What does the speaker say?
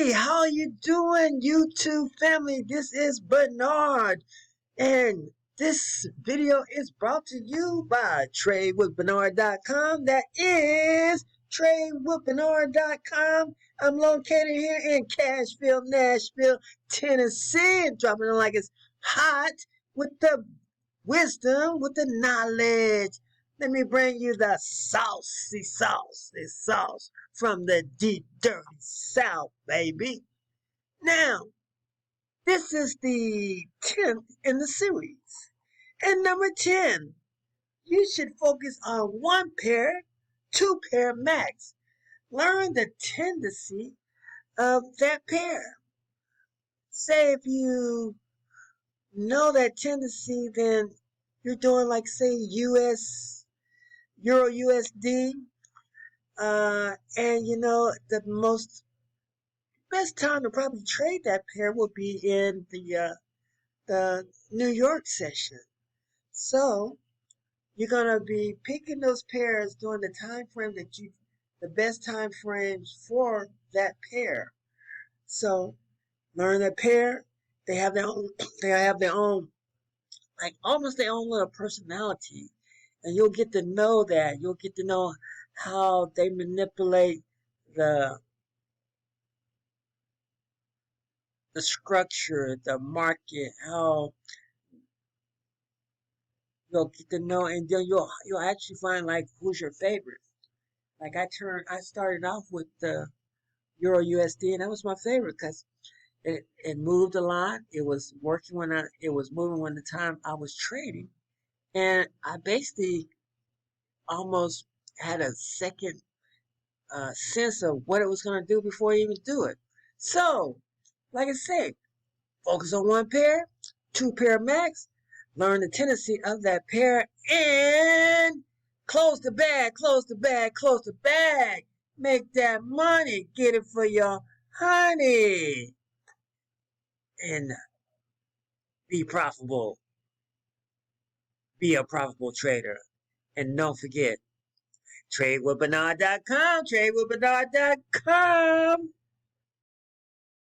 Hey, how you doing, YouTube family? This is Bernard, and this video is brought to you by TradeWithBernard.com. That is TradeWithBernard.com. I'm located here in Cashville, Nashville, Tennessee, and dropping it like it's hot with the wisdom, with the knowledge. Let me bring you the saucy sauce from the deep, dirty South, baby. Now, this is the 10th in the series. And number 10, you should focus on one pair, two pair max. Learn the tendency of that pair. Say if you know that tendency, then you're doing like, say, Euro USD, and you know the best time to probably trade that pair will be in the New York session. So you're gonna be picking those pairs during the time frame the best time frames for that pair. So learn that pair. They have their own. They have their own, like almost their own little personality, and you'll get to know that. You'll get to know how they manipulate the structure, the market, how you'll get to know, and then you'll actually find like who's your favorite. Like I started off with the Euro USD, and that was my favorite because it moved a lot. It was working it was moving when the time I was trading, and I basically almost had a second sense of what it was going to do before I even do it. So, like I said, focus on one pair, two pair max, learn the tendency of that pair, and close the bag, close the bag, close the bag. Make that money, get it for your honey, and be profitable. Be a profitable trader. And don't forget, TradeWithBernard.com, TradeWithBernard.com.